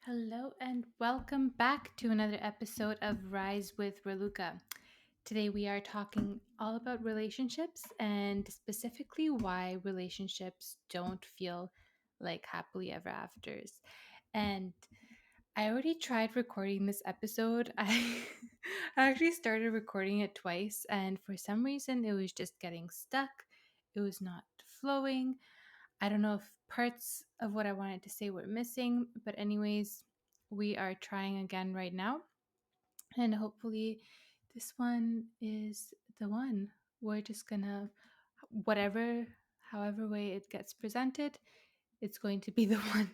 Hello and welcome back to another episode of Rise with Raluca. Today we are talking all about relationships and specifically why relationships don't feel like happily ever afters. And I already tried recording this episode. I actually started recording it twice and for some reason it was just getting stuck. It was not flowing. I don't know if parts of what I wanted to say were missing, but, anyways, we are trying again right now. And hopefully, this one is the one. We're just gonna, however way it gets presented, it's going to be the one.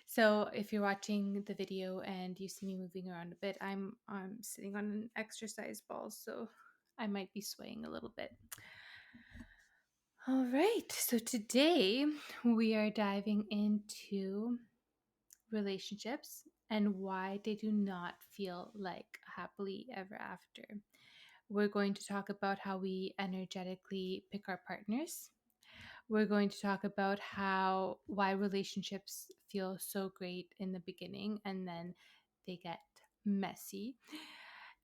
So, if you're watching the video and you see me moving around a bit, I'm sitting on an exercise ball, so I might be swaying a little bit. All right, so today we are diving into relationships and why they do not feel like happily ever after. We're going to talk about how we energetically pick our partners. We're going to talk about why relationships feel so great in the beginning and then they get messy.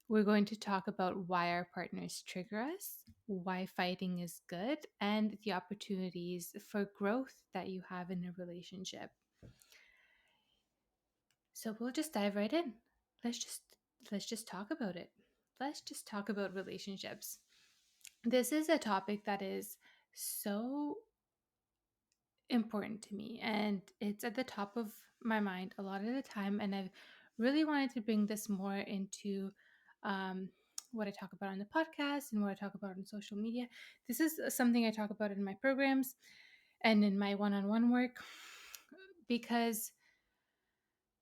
We're going to talk about why our partners trigger us, why fighting is good, and the opportunities for growth that you have in a relationship. So we'll just dive right in. Let's just let's just talk about it. Let's just talk about relationships. This is a topic that is so important to me and it's at the top of my mind a lot of the time, and I've really wanted to bring this more into um, what I talk about on the podcast and what I talk about on social media. This is something I talk about in my programs and in my one-on-one work because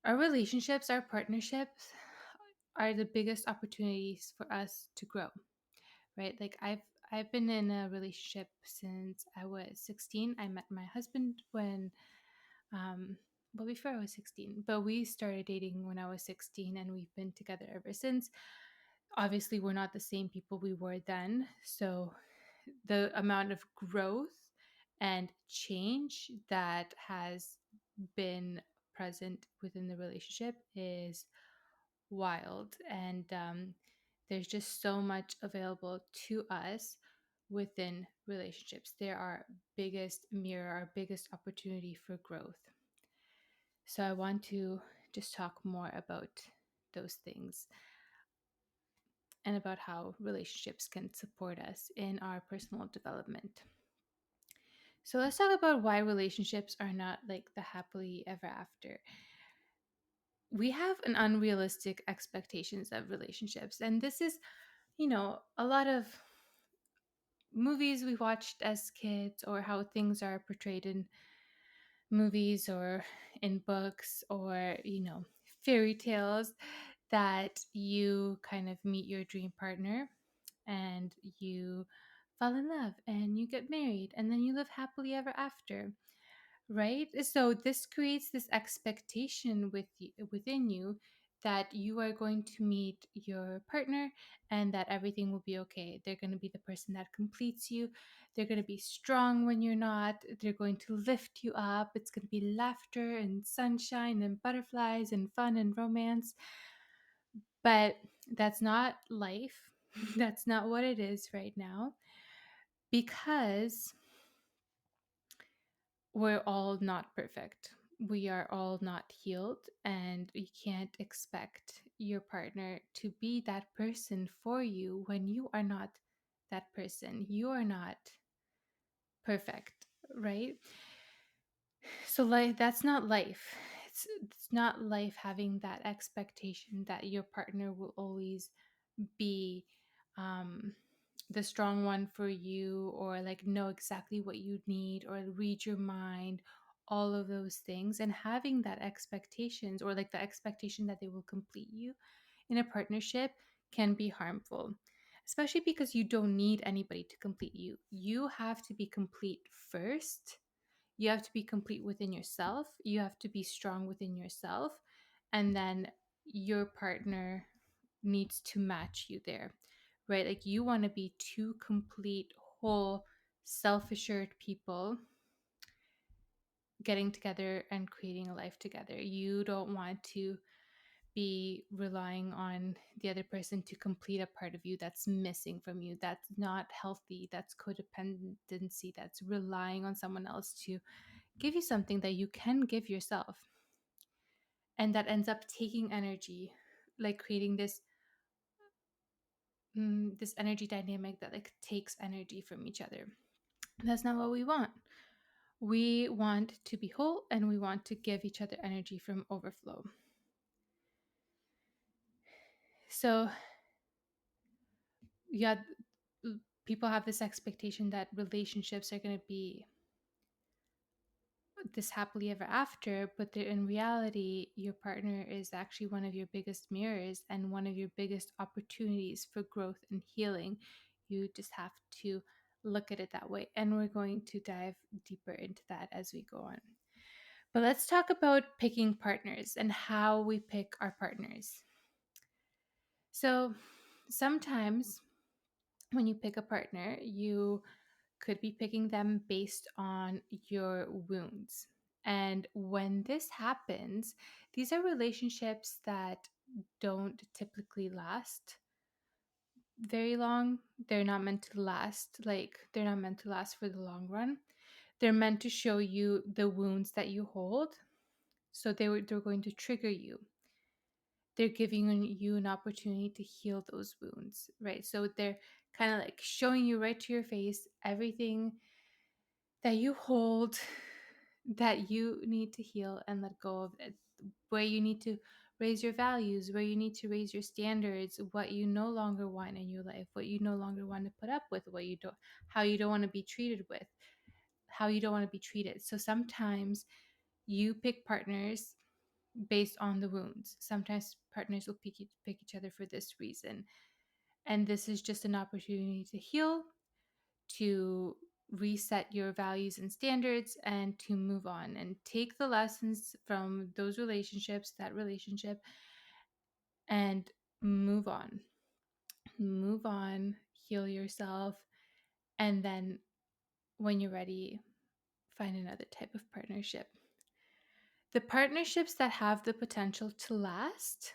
our relationships, our partnerships are the biggest opportunities for us to grow, right? Like I've been in a relationship since I was 16. I met my husband when before I was 16, but we started dating when I was 16 and we've been together ever since. Obviously, we're not the same people we were then. So the amount of growth and change that has been present within the relationship is wild. And there's just so much available to us within relationships. They're our biggest mirror, our biggest opportunity for growth. So I want to just talk more about those things and about how relationships can support us in our personal development. So let's talk about why relationships are not like the happily ever after. We have an unrealistic expectations of relationships, and this is, a lot of movies we watched as kids or how things are portrayed in movies or in books or, fairy tales, that you kind of meet your dream partner and you fall in love and you get married and then you live happily ever after, right? So this creates this expectation within you that you are going to meet your partner and that everything will be okay. They're going to be the person that completes you. They're going to be strong when you're not. They're going to lift you up. It's going to be laughter and sunshine and butterflies and fun and romance. But that's not life. That's not what it is right now, because we're all not perfect. We are all not healed, and you can't expect your partner to be that person for you when you are not that person. You are not perfect, right? So, like, that's not life. It's not life having that expectation that your partner will always be um the strong one for you, or like know exactly what you need, or read your mind, all of those things, and having that expectations, or like the expectation that they will complete you in a partnership, can be harmful, especially because you don't need anybody to complete you. You have to be complete first. You have to be complete within yourself. You have to be strong within yourself, and then your partner needs to match you there, right? Like, you want to be two complete, whole, self assured people getting together and creating a life together. You don't want to be relying on the other person to complete a part of you that's missing from you. That's not healthy. That's codependency. That's relying on someone else to give you something that you can give yourself. And that ends up taking energy, like creating this energy dynamic that like takes energy from each other. That's not what we want. We want to be whole, and we want to give each other energy from overflow. So yeah, people have this expectation that relationships are going to be this happily ever after, but in reality, your partner is actually one of your biggest mirrors and one of your biggest opportunities for growth and healing. You just have to look at it that way. And we're going to dive deeper into that as we go on. But let's talk about picking partners and how we pick our partners. So sometimes when you pick a partner, you could be picking them based on your wounds. And when this happens, these are relationships that don't typically last very long. They're not meant to last, they're not meant to last for the long run. They're meant to show you the wounds that you hold. So they're going to trigger you. They're giving you an opportunity to heal those wounds, right? So they're kind of like showing you right to your face everything that you hold that you need to heal and let go of it, where you need to raise your values, where you need to raise your standards, what you no longer want in your life, what you no longer want to put up with, what you don't, how you don't want to be treated with, how you don't want to be treated. So sometimes you pick partners based on the wounds. Sometimes partners will pick each other for this reason. And this is just an opportunity to heal, to reset your values and standards, and to move on and take the lessons from those relationships, that relationship, and move on. Move on, heal yourself, and then when you're ready, find another type of partnership. The partnerships that have the potential to last,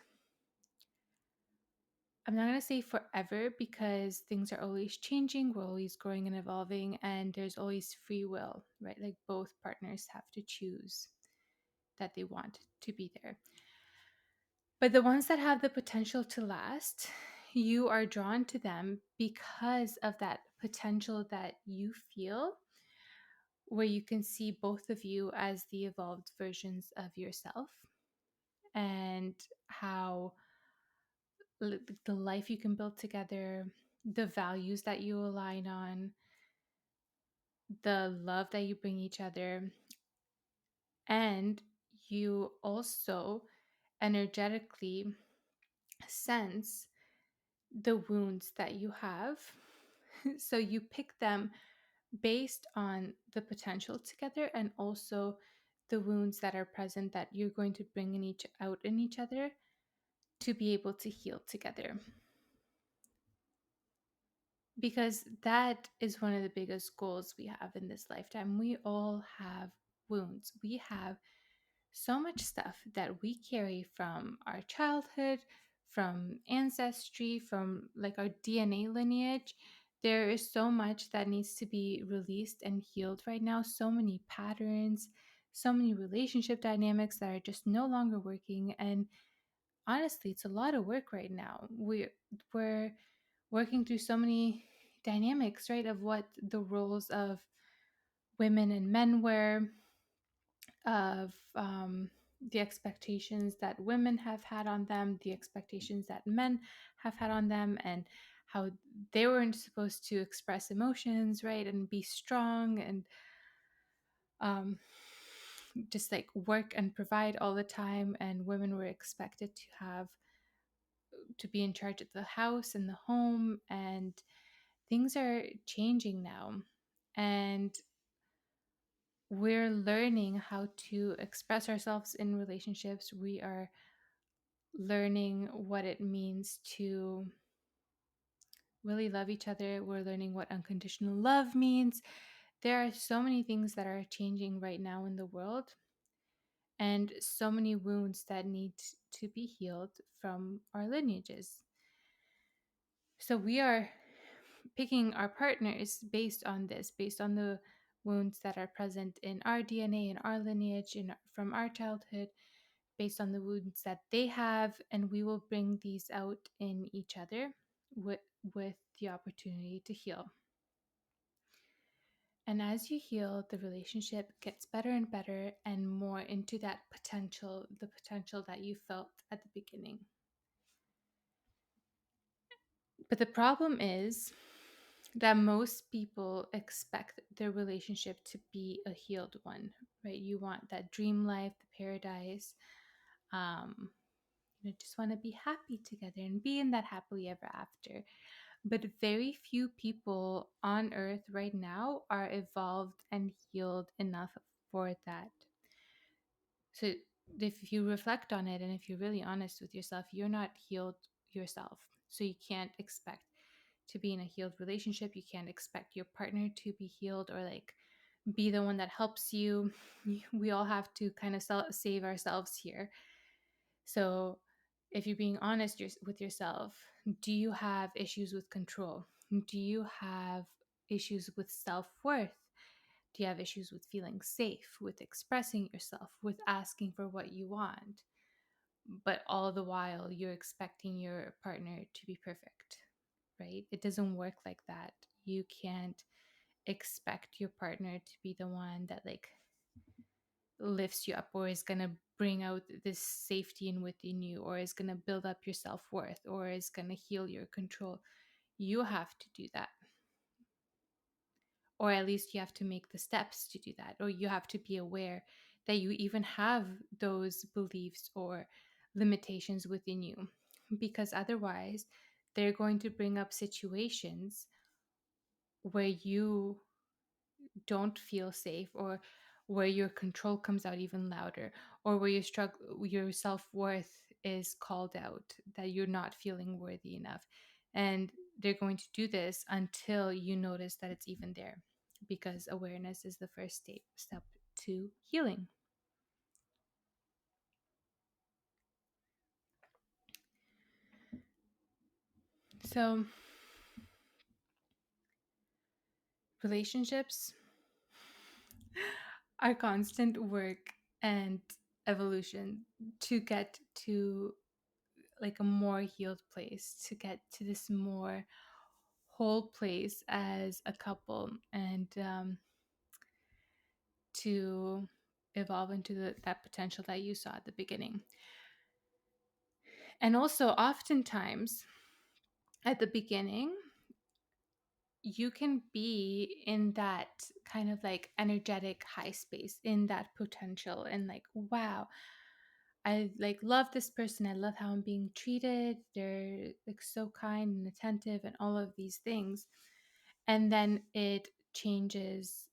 I'm not going to say forever because things are always changing, we're always growing and evolving, and there's always free will, right? Like both partners have to choose that they want to be there. But the ones that have the potential to last, you are drawn to them because of that potential that you feel, where you can see both of you as the evolved versions of yourself, and how the life you can build together, the values that you align on, the love that you bring each other, and you also energetically sense the wounds that you have. So you pick them based on the potential together, and also the wounds that are present that you're going to bring out in each other to be able to heal together. Because that is one of the biggest goals we have in this lifetime. We all have wounds. We have so much stuff that we carry from our childhood, from ancestry, from like our DNA lineage. There is so much that needs to be released and healed right now. So many patterns, so many relationship dynamics that are just no longer working. And honestly, it's a lot of work right now. We're working through so many dynamics, right, of what the roles of women and men were, of the expectations that women have had on them, the expectations that men have had on them, and how they weren't supposed to express emotions, right, and be strong, and um, just like work and provide all the time, and women were expected to be in charge of the house and the home, and things are changing now, and we're learning how to express ourselves in relationships. We are learning what it means to really love each other. We're learning what unconditional love means. There are so many things that are changing right now in the world, and so many wounds that need to be healed from our lineages. So we are picking our partners based on this, based on the wounds that are present in our DNA, in our lineage, from our childhood, based on the wounds that they have, and we will bring these out in each other with, with the opportunity to heal. And as you heal, the relationship gets better and better and more into that potential, the potential that you felt at the beginning. But the problem is that most people expect their relationship to be a healed one, right? You want that dream life, the paradise. Um, just want to be happy together and be in that happily ever after. But very few people on earth right now are evolved and healed enough for that. So if you reflect on it and if you're really honest with yourself, you're not healed yourself. So you can't expect to be in a healed relationship. You can't expect your partner to be healed or like be the one that helps you. We all have to kind of save ourselves here. So if you're being honest with yourself, do you have issues with control? Do you have issues with self-worth? Do you have issues with feeling safe, with expressing yourself, with asking for what you want? But all the while, you're expecting your partner to be perfect, right? It doesn't work like that. You can't expect your partner to be the one that like lifts you up or is going to bring out this safety in within you or is going to build up your self-worth or is going to heal your control. You have to do that, or at least you have to make the steps to do that, or you have to be aware that you even have those beliefs or limitations within you, because otherwise they're going to bring up situations where you don't feel safe, or where your control comes out even louder, or where your self-worth is called out, that you're not feeling worthy enough. And they're going to do this until you notice that it's even there, because awareness is the first step to healing. So relationships are constant work and evolution to get to like a more healed place, to get to this more whole place as a couple, and to evolve into that potential that you saw at the beginning. And also, oftentimes at the beginning, you can be in that kind of like energetic high space, in that potential, and like, wow, I like love this person. I love how I'm being treated. They're like so kind and attentive and all of these things. And then it changes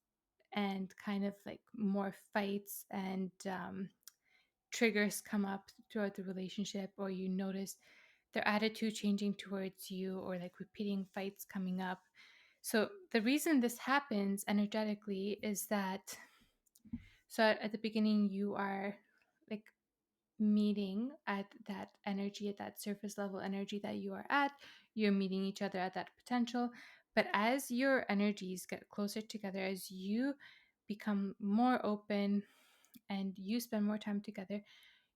and kind of like more fights and triggers come up throughout the relationship, or you notice their attitude changing towards you, or like repeating fights coming up. So the reason this happens energetically is that, so at the beginning you are like meeting at that energy, at that surface level energy that you are at. You're meeting each other at that potential. But as your energies get closer together, as you become more open and you spend more time together,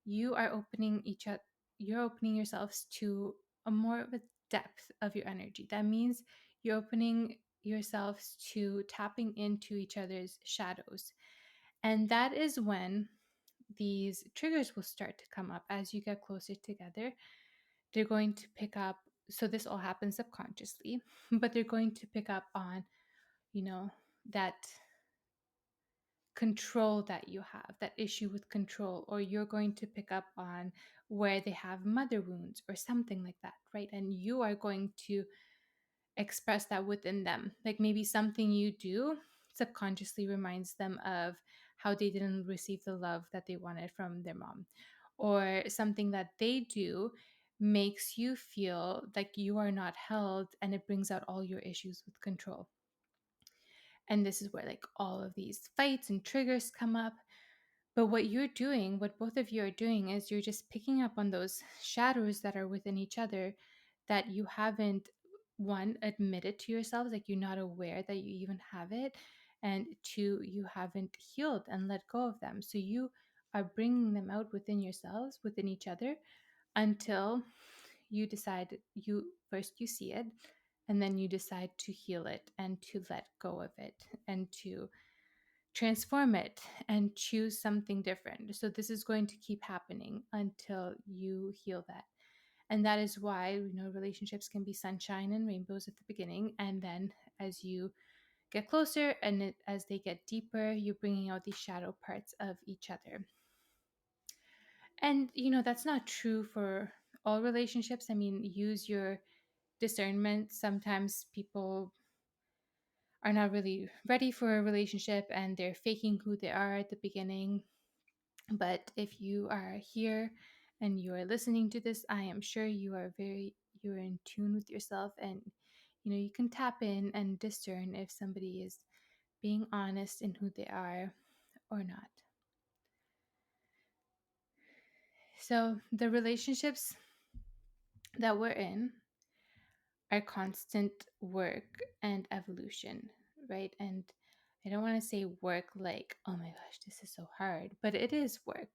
you are opening each other, you're opening yourselves to a more of a depth of your energy. That means you're opening yourselves to tapping into each other's shadows. And that is when these triggers will start to come up as you get closer together. They're going to pick up, so this all happens subconsciously, but they're going to pick up on, that control that you have, that issue with control, or you're going to pick up on where they have mother wounds or something like that, right? And you are going to express that within them. Like maybe something you do subconsciously reminds them of how they didn't receive the love that they wanted from their mom, or something that they do makes you feel like you are not held, and it brings out all your issues with control. And this is where like all of these fights and triggers come up. But what you're doing, what both of you are doing, is you're just picking up on those shadows that are within each other that you haven't, one, admitted to yourselves, like you're not aware that you even have it. And two, you haven't healed and let go of them. So you are bringing them out within yourselves, within each other, until you decide, you first you see it, and then you decide to heal it and to let go of it and to transform it and choose something different. So this is going to keep happening until you heal that. And that is why, relationships can be sunshine and rainbows at the beginning, and then as you get closer and as they get deeper, you're bringing out these shadow parts of each other. And that's not true for all relationships. I mean, use your discernment. Sometimes people are not really ready for a relationship and they're faking who they are at the beginning. But if you are here and you are listening to this, I am sure you're in tune with yourself, and you can tap in and discern if somebody is being honest in who they are or not. So the relationships that we're in are constant work and evolution, right? And I don't want to say work like, oh my gosh, this is so hard, but it is work.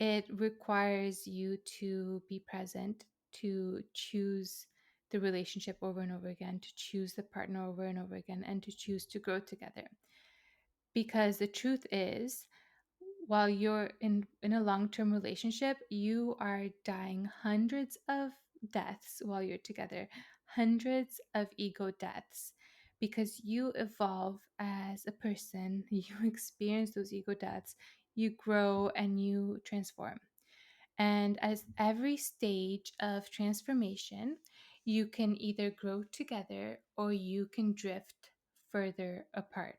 It requires you to be present, to choose the relationship over and over again, to choose the partner over and over again, and to choose to grow together. Because the truth is, while you're in a long-term relationship, you are dying hundreds of deaths while you're together, hundreds of ego deaths, because you evolve as a person, you experience those ego deaths, you grow and you transform. And as every stage of transformation, you can either grow together or you can drift further apart.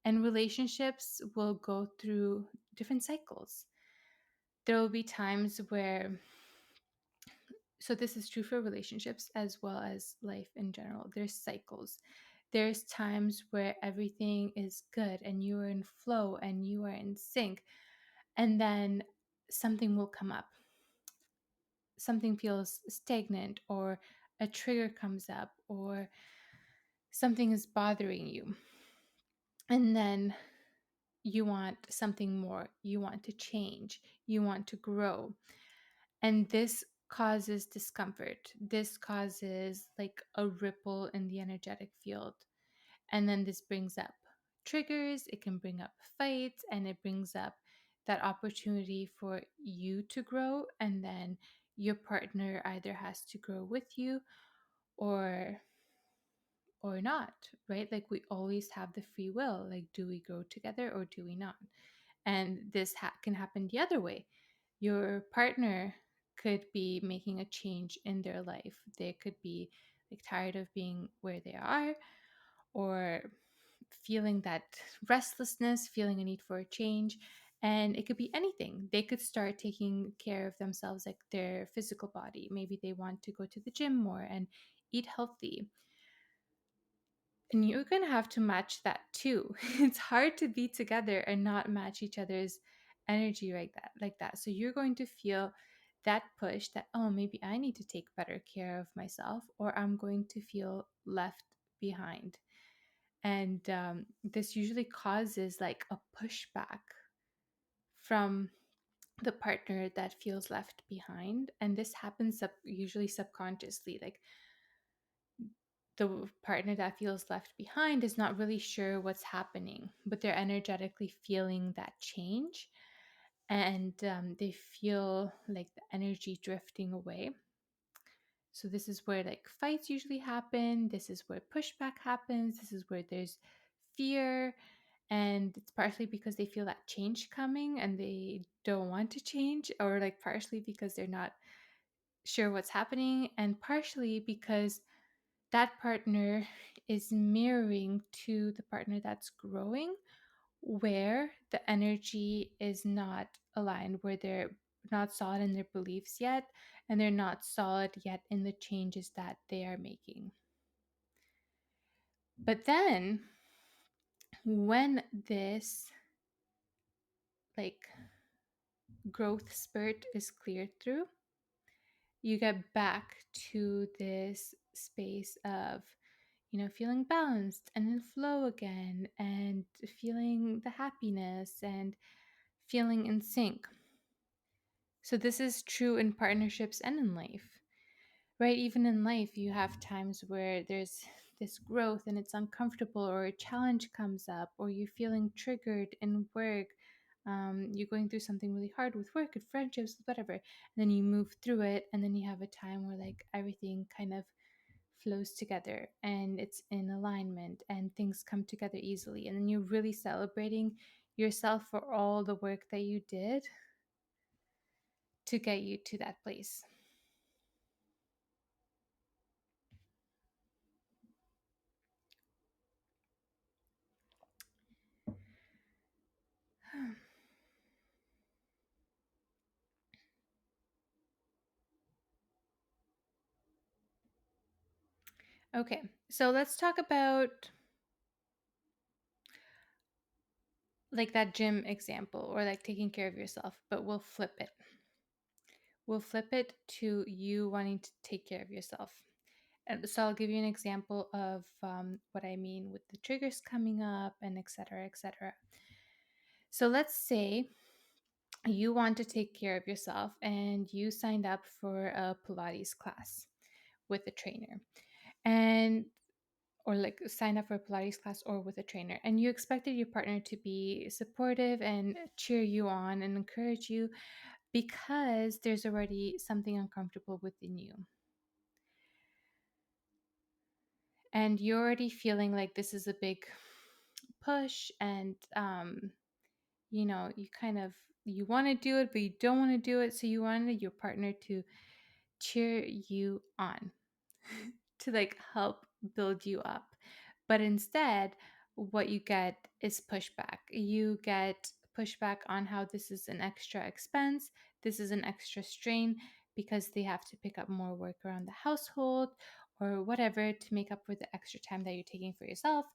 And relationships will go through different cycles. There will be times where, so this is true for relationships as well as life in general. There's cycles. There's times where everything is good and you are in flow and you are in sync. And then something will come up. Something feels stagnant, or a trigger comes up, or something is bothering you. And then you want something more, you want to change, you want to grow. And this causes discomfort. This causes like a ripple in the energetic field. And then this brings up triggers, it can bring up fights, and it brings up that opportunity for you to grow. And then your partner either has to grow with you or not, right? Like we always have the free will. Like, do we grow together or do we not? And this can happen the other way. Your partner could be making a change in their life. They could be like tired of being where they are, or feeling that restlessness, feeling a need for a change. And it could be anything. They could start taking care of themselves, like their physical body. Maybe they want to go to the gym more and eat healthy. And you're going to have to match that too. It's hard to be together and not match each other's energy like that. So you're going to feel that push that, oh, maybe I need to take better care of myself, or I'm going to feel left behind. And this usually causes like a pushback from the partner that feels left behind. And this happens usually subconsciously. Like the partner that feels left behind is not really sure what's happening, but they're energetically feeling that change. And they feel like the energy drifting away. So this is where like fights usually happen. This is where pushback happens. This is where there's fear. And it's partially because they feel that change coming and they don't want to change, or like partially because they're not sure what's happening, and partially because that partner is mirroring to the partner that's growing, where the energy is not aligned, where they're not solid in their beliefs yet, and they're not solid yet in the changes that they are making. But then when this like growth spurt is cleared through, you get back to this space of, feeling balanced and in flow again, and feeling the happiness and feeling in sync. So, this is true in partnerships and in life, right? Even in life, you have times where there's this growth and it's uncomfortable, or a challenge comes up, or you're feeling triggered in work. You're going through something really hard with work and friendships, whatever. And then you move through it, and then you have a time where like everything kind of flows together and it's in alignment and things come together easily. And then you're really celebrating yourself for all the work that you did to get you to that place. Okay, so let's talk about like that gym example, or like taking care of yourself, but we'll flip it. We'll flip it to you wanting to take care of yourself. And so I'll give you an example of what I mean with the triggers coming up and etc. etc. So let's say you want to take care of yourself and you signed up for a Pilates class with a trainer, and or like sign up for a Pilates class or with a trainer, and you expected your partner to be supportive and cheer you on and encourage you because there's already something uncomfortable within you. And you're already feeling like this is a big push, and you kind of you want to do it but you don't want to do it, so you wanted your partner to cheer you on, to like help build you up. But instead, what you get is pushback. You get pushback on how this is an extra expense, this is an extra strain, because they have to pick up more work around the household or whatever to make up for the extra time that you're taking for yourself.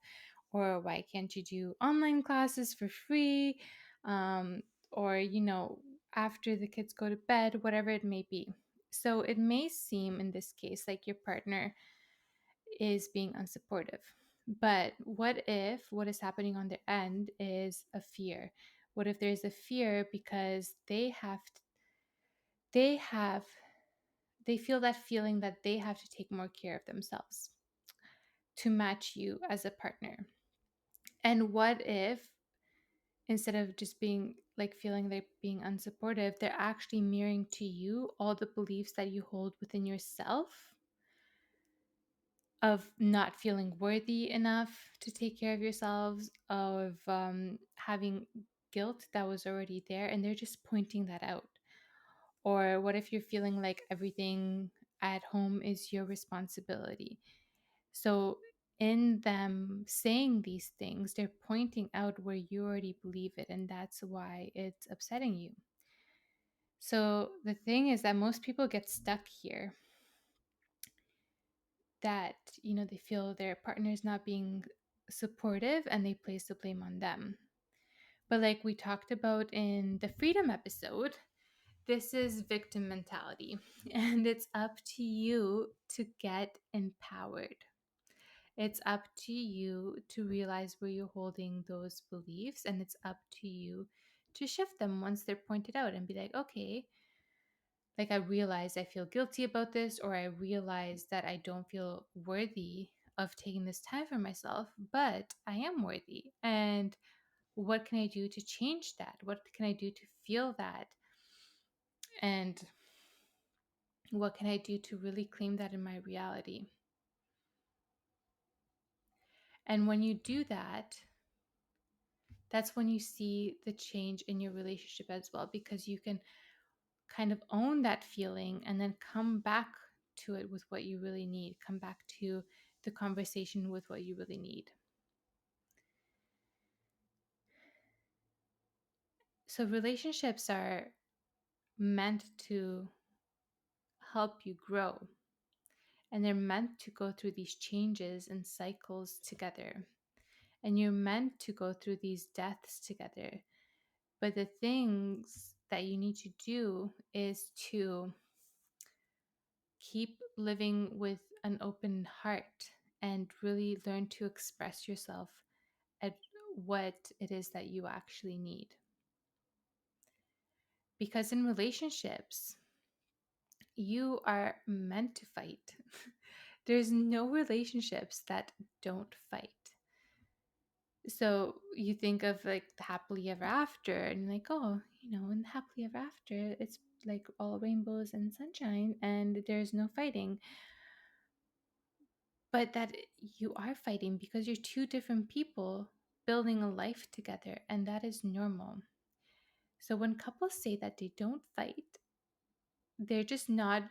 Or why can't you do online classes for free? Or, after the kids go to bed, whatever it may be. So it may seem in this case like your partner is being unsupportive. But what if what is happening on their end is a fear? What if there's a fear because they have they feel that feeling that they have to take more care of themselves to match you as a partner? And what if instead of just being like feeling they're being unsupportive, they're actually mirroring to you all the beliefs that you hold within yourself of not feeling worthy enough to take care of yourselves, of having guilt that was already there, and they're just pointing that out? Or what if you're feeling like everything at home is your responsibility? So, in them saying these things, they're pointing out where you already believe it, and that's why it's upsetting you. So, the thing is that most people get stuck here, that they feel their partner's not being supportive and they place the blame on them. But like we talked about in the freedom episode, this is victim mentality, and it's up to you to get empowered. It's up to you to realize where you're holding those beliefs, and it's up to you to shift them once they're pointed out and be like, okay, like I realize I feel guilty about this, or I realize that I don't feel worthy of taking this time for myself, but I am worthy. And what can I do to change that? What can I do to feel that? And what can I do to really claim that in my reality? And when you do that, that's when you see the change in your relationship as well, because you can kind of own that feeling and then come back to it with what you really need, come back to the conversation with what you really need. So, relationships are meant to help you grow. and they're meant to go through these changes and cycles together. And you're meant to go through these deaths together. But the things that you need to do is to keep living with an open heart and really learn to express yourself at what it is that you actually need. Because in relationships, you are meant to fight. There's no relationships that don't fight. So you think of like the happily ever after, and like, oh, in happily ever after, it's like all rainbows and sunshine, and there's no fighting. But that you are fighting because you're two different people building a life together, and that is normal. So when couples say that they don't fight, they're just not,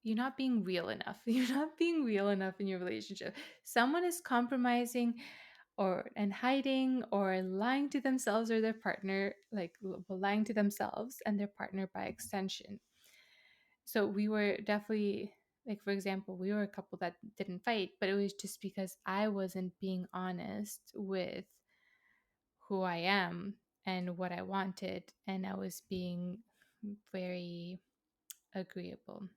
you're not being real enough. You're not being real enough in your relationship. Someone is compromising and hiding or lying to themselves or their partner, like lying to themselves and their partner by extension. So we were definitely, like, for example, we were a couple that didn't fight, but it was just because I wasn't being honest with who I am and what I wanted, and I was being very agreeable.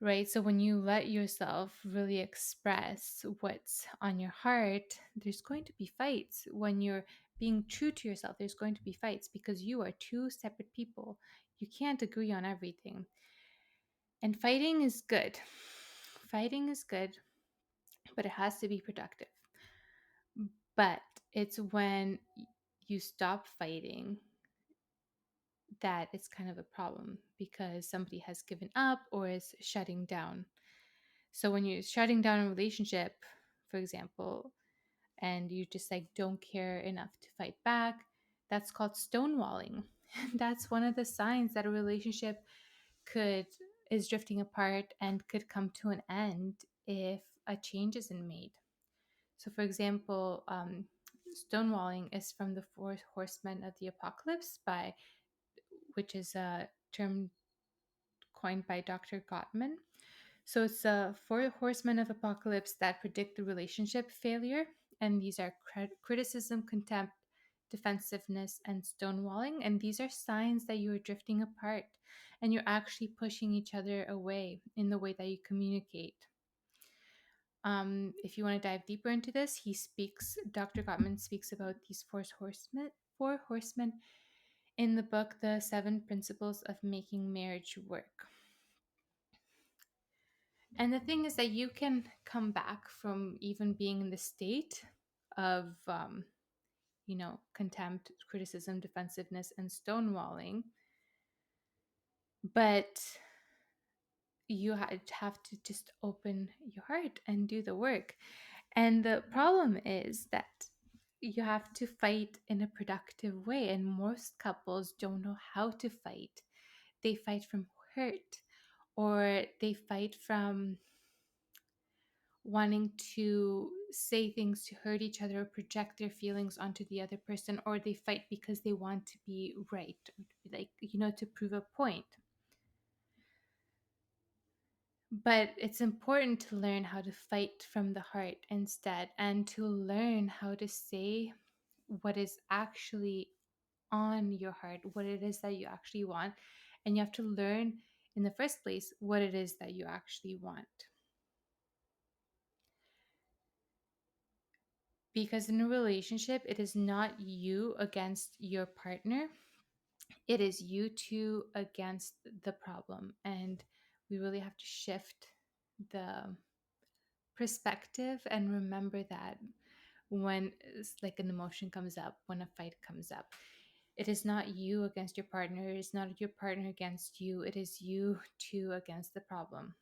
Right? So when you let yourself really express what's on your heart, there's going to be fights. When you're being true to yourself, there's going to be fights because you are two separate people. You can't agree on everything. And fighting is good. Fighting is good, but it has to be productive. But it's when you stop fighting that it's kind of a problem because somebody has given up or is shutting down. So when you're shutting down a relationship, for example, and you just like don't care enough to fight back, that's called stonewalling. That's one of the signs that a relationship could is drifting apart and could come to an end if a change isn't made. So, for example, stonewalling is from the Four Horsemen of the Apocalypse, by which is a term coined by Dr. Gottman. So it's the four horsemen of apocalypse that predict the relationship failure. And these are criticism, contempt, defensiveness, and stonewalling. And these are signs that you are drifting apart and you're actually pushing each other away in the way that you communicate. If you want to dive deeper into this, Dr. Gottman speaks about these four horsemen in the book, The Seven Principles of Making Marriage Work. And the thing is that you can come back from even being in the state of, contempt, criticism, defensiveness, and stonewalling. But you have to just open your heart and do the work. And the problem is that you have to fight in a productive way. And most couples don't know how to fight. They fight from hurt, or they fight from wanting to say things to hurt each other or project their feelings onto the other person, or they fight because they want to be right, or to be like, to prove a point. But it's important to learn how to fight from the heart instead, and to learn how to say what is actually on your heart, what it is that you actually want. And you have to learn in the first place what it is that you actually want. Because in a relationship, it is not you against your partner. It is you two against the problem. And we really have to shift the perspective and remember that when like an emotion comes up, when a fight comes up, it is not you against your partner. It is not your partner against you. It is you two against the problem.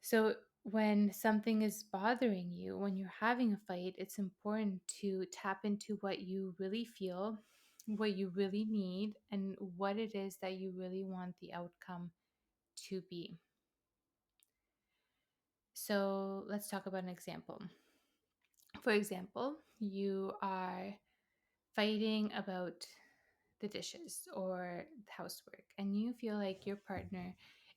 So when something is bothering you, when you're having a fight, it's important to tap into what you really feel, what you really need, and what it is that you really want the outcome to be. So let's talk about an example. For example, you are fighting about the dishes or the housework, and you feel like your partner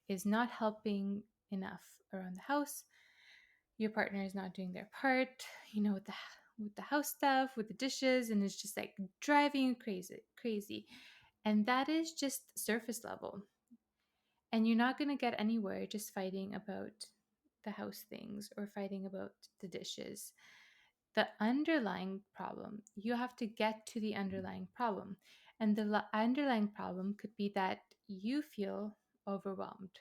is not helping enough around the house. Your partner is not doing their part, with the house stuff, with the dishes, and it's just like driving you crazy. And that is just surface level. And you're not going to get anywhere just fighting about the house things or fighting about the dishes. The underlying problem, you have to get to the underlying problem. And the underlying problem could be that you feel overwhelmed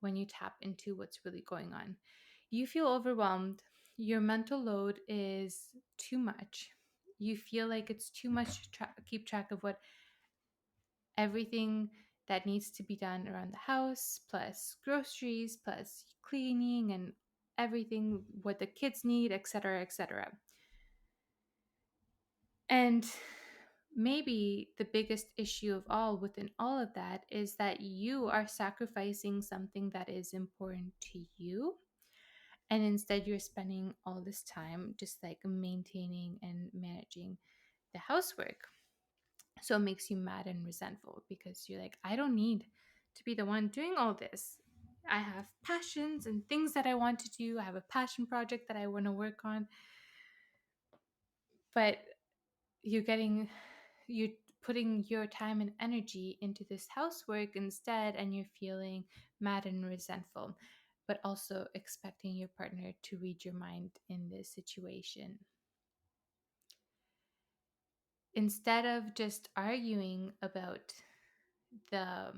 when you tap into what's really going on. You feel overwhelmed, your mental load is too much. You feel like it's too much to keep track of what everything that needs to be done around the house, plus groceries, plus cleaning and everything what the kids need, etc., etc. And maybe the biggest issue of all within all of that is that you are sacrificing something that is important to you. And instead, you're spending all this time just like maintaining and managing the housework. So it makes you mad and resentful because you're like, I don't need to be the one doing all this. I have passions and things that I want to do. I have a passion project that I want to work on. But you're putting your time and energy into this housework instead, and you're feeling mad and resentful, but also expecting your partner to read your mind in this situation. Instead of just arguing about the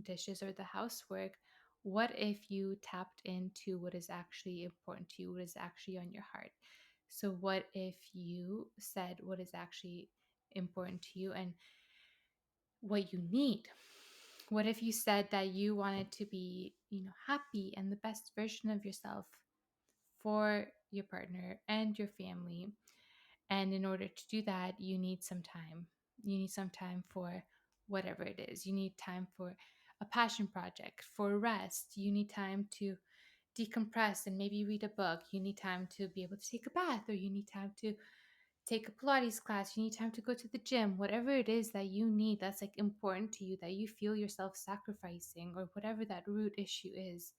dishes or the housework, what if you tapped into what is actually important to you, what is actually on your heart? So, what if you said what is actually important to you and what you need? What if you said that you wanted to be, happy and the best version of yourself for your partner and your family? And in order to do that, you need some time. You need some time for whatever it is. You need time for a passion project, for rest. You need time to decompress and maybe read a book. You need time to be able to take a bath, or you need time to take a Pilates class. You need time to go to the gym. Whatever it is that you need that's like important to you, that you feel yourself sacrificing, or whatever that root issue is.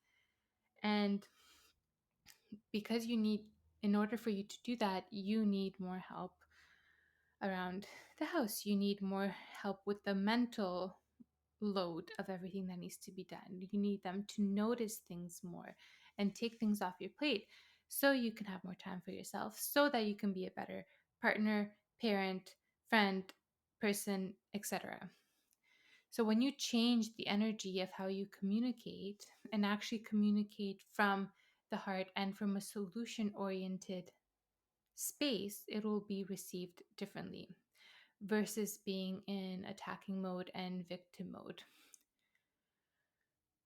And because in order for you to do that, you need more help around the house. You need more help with the mental load of everything that needs to be done. You need them to notice things more and take things off your plate so you can have more time for yourself, so that you can be a better partner, parent, friend, person, etc. So when you change the energy of how you communicate and actually communicate from the heart and from a solution oriented space, it will be received differently versus being in attacking mode and victim mode.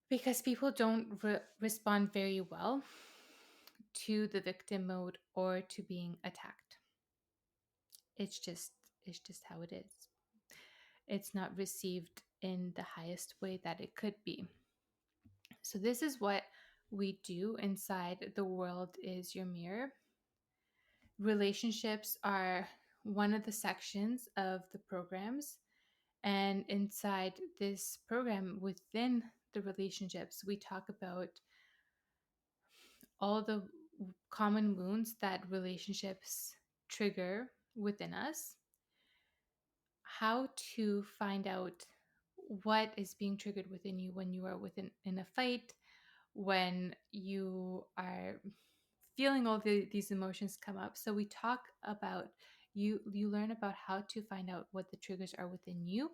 Because people don't respond very well to the victim mode or to being attacked. It's just it's just how it is. It's not received in the highest way that it could be. So this is what we do inside The World Is Your Mirror. Relationships are one of the sections of the programs. And inside this program, within the relationships, we talk about all the common wounds that relationships trigger within us, how to find out what is being triggered within you when you are in a fight, when you are feeling all these emotions come up. So we talk about you learn about how to find out what the triggers are within you,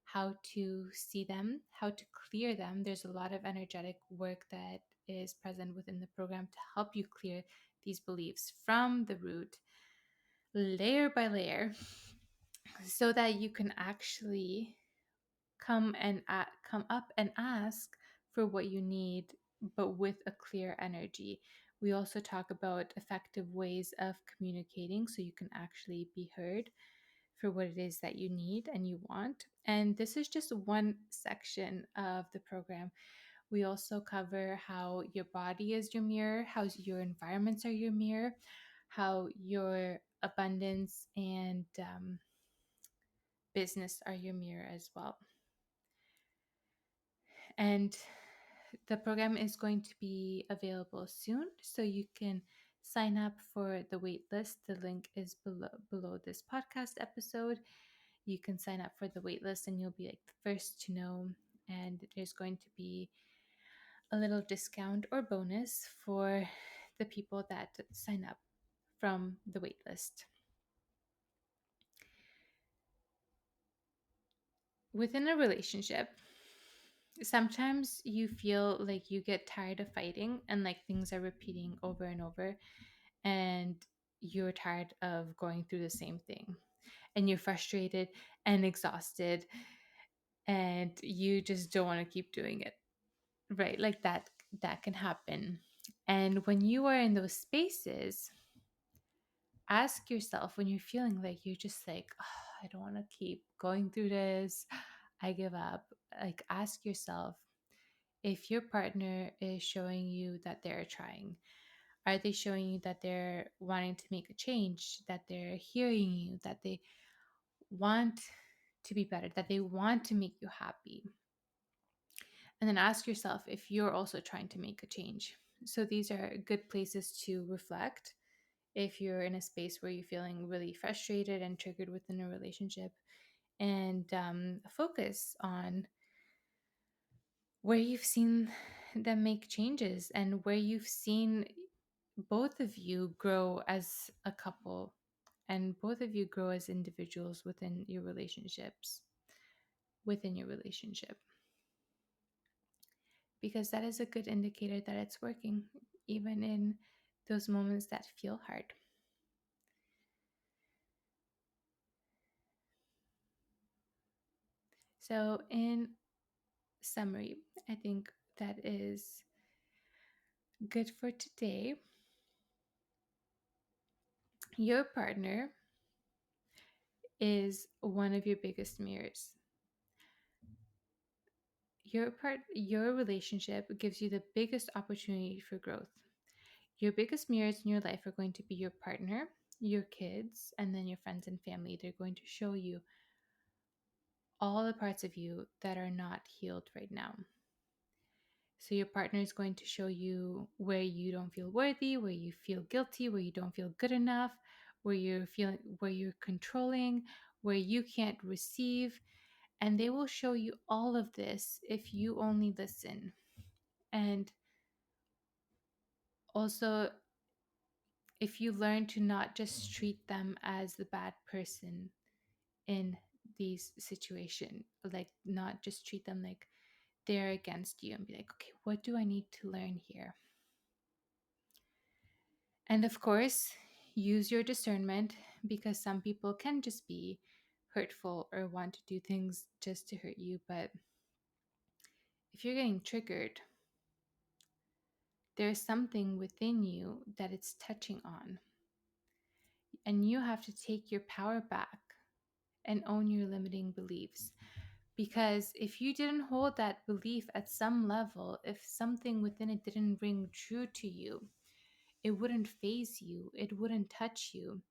how to see them, how to clear them. There's a lot of energetic work that is present within the program to help you clear these beliefs from the root, layer by layer, so that you can actually come up and ask for what you need, but with a clear energy. We also talk about effective ways of communicating so you can actually be heard for what it is that you need and you want. And this is just one section of the program. We also cover how your body is your mirror, how your environments are your mirror, how your abundance and business are your mirror as well. And The program is going to be available soon, so you can sign up for the wait list. The link is below this podcast episode. You can sign up for the wait list and you'll be like the first to know. And there's going to be a little discount or bonus for the people that sign up from the wait list. Within a relationship, sometimes you feel like you get tired of fighting and like things are repeating over and over, and you're tired of going through the same thing, and you're frustrated and exhausted, and you just don't want to keep doing it, right? Like that can happen. And when you are in those spaces, ask yourself, when you're feeling like you're just like, oh, I don't want to keep going through this, I give up, like ask yourself, if your partner is showing you that they're trying, are they showing you that they're wanting to make a change, that they're hearing you, that they want to be better, that they want to make you happy? And then ask yourself if you're also trying to make a change. So these are good places to reflect if you're in a space where you're feeling really frustrated and triggered within a relationship, and focus on where you've seen them make changes and where you've seen both of you grow as a couple and both of you grow as individuals within your relationship, because that is a good indicator that it's working, even in those moments that feel hard. So in summary, I think that is good for today. Your partner is one of your biggest mirrors. Your relationship gives you the biggest opportunity for growth. Your biggest mirrors in your life are going to be your partner, your kids, and then your friends and family. They're going to show you all the parts of you that are not healed right now. So your partner is going to show you where you don't feel worthy, where you feel guilty, where you don't feel good enough, where you're controlling, where you can't receive, and they will show you all of this if you only listen. And also, if you learn to not just treat them as the bad person in these situations, like not just treat them like they're against you, and be like, okay, what do I need to learn here? And of course, use your discernment, because some people can just be hurtful or want to do things just to hurt you. But if you're getting triggered, there's something within you that it's touching on. And you have to take your power back and own your limiting beliefs. Because if you didn't hold that belief at some level, if something within it didn't ring true to you, it wouldn't phase you, it wouldn't touch you.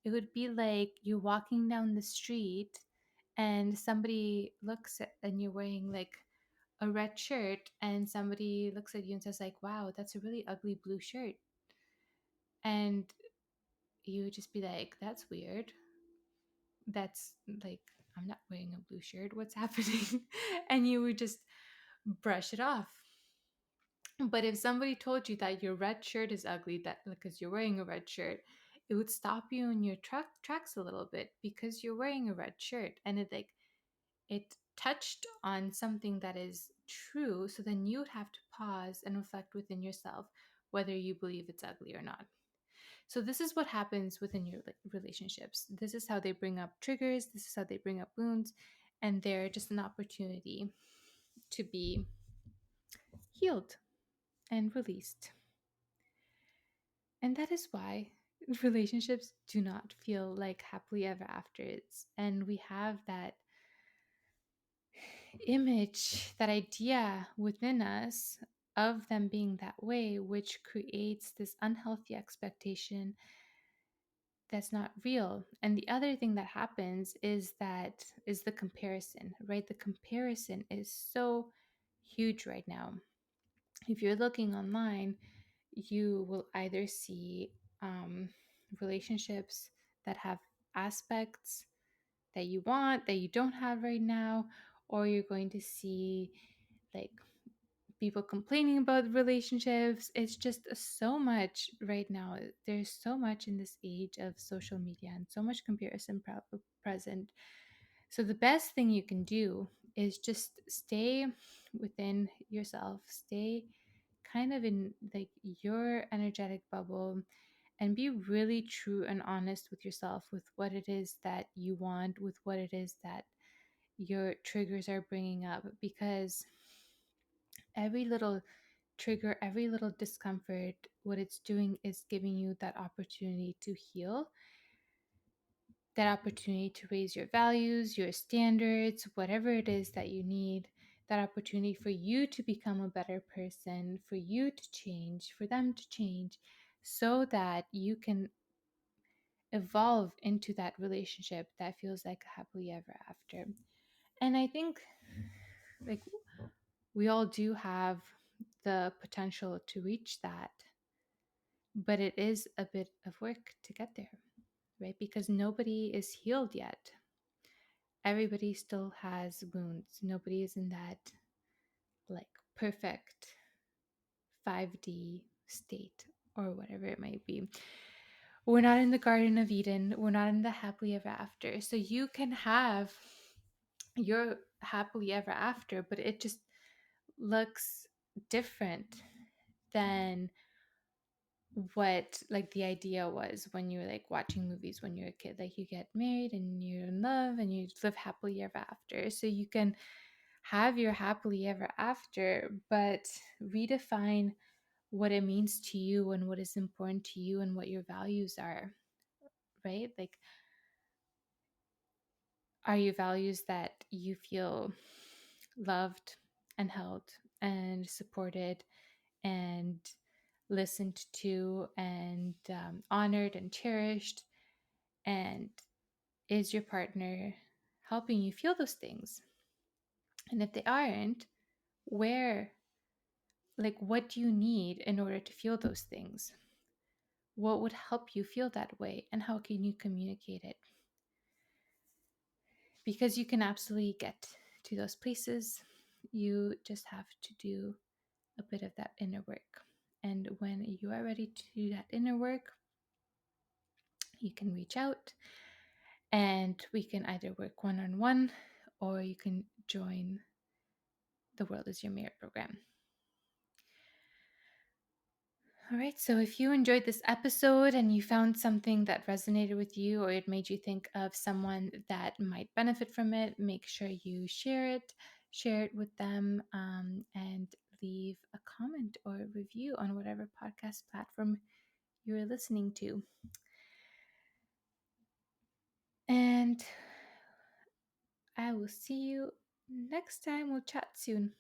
It would be like you're walking down the street and somebody looks at, and you're wearing like a red shirt, and somebody looks at you and says like, wow, that's a really ugly blue shirt. And you would just be like, that's weird. That's like, I'm not wearing a blue shirt. What's happening? And you would just brush it off. But if somebody told you that your red shirt is ugly, that because you're wearing a red shirt, it would stop you in your tracks a little bit, because you're wearing a red shirt, and it touched on something that is true. So then you would have to pause and reflect within yourself whether you believe it's ugly or not. So this is what happens within your relationships. This is how they bring up triggers. This is how they bring up wounds, and they're just an opportunity to be healed and released. And that is why relationships do not feel like happily ever afters. And we have that image, that idea within us of them being that way, which creates this unhealthy expectation that's not real. And the other thing that happens is the comparison, right? The comparison is so huge right now. if you're looking online, you will either see um, relationships that have aspects that you want that you don't have right now, or you're going to see like people complaining about relationships. It's just so much right now. There's so much in this age of social media and so much comparison present. So the best thing you can do is just stay within yourself, stay kind of in like your energetic bubble, and be really true and honest with yourself, with what it is that you want, with what it is that your triggers are bringing up, because every little trigger, every little discomfort, what it's doing is giving you that opportunity to heal, that opportunity to raise your values, your standards, whatever it is that you need, that opportunity for you to become a better person, for you to change, for them to change, so that you can evolve into that relationship that feels like a happily ever after. And I think like we all do have the potential to reach that, but it is a bit of work to get there, right? Because nobody is healed yet. Everybody still has wounds. Nobody is in that like perfect 5D state or whatever it might be. We're not in the Garden of Eden. We're not in the happily ever after. So you can have your happily ever after, but it just looks different than what like the idea was when you were like watching movies when you're a kid. Like you get married and you're in love and you live happily ever after. So you can have your happily ever after, but redefine what it means to you and what is important to you and what your values are, right? Like, are your values that you feel loved and held and supported and listened to and honored and cherished? And is your partner helping you feel those things? And if they aren't, where, like, what do you need in order to feel those things? What would help you feel that way? And how can you communicate it? Because you can absolutely get to those places. You just have to do a bit of that inner work. And when you are ready to do that inner work, you can reach out and we can either work one on one or you can join the World is Your Mirror program. All right, so if you enjoyed this episode and you found something that resonated with you or it made you think of someone that might benefit from it, make sure you share it with them, and leave a comment or a review on whatever podcast platform you're listening to. And I will see you next time. We'll chat soon.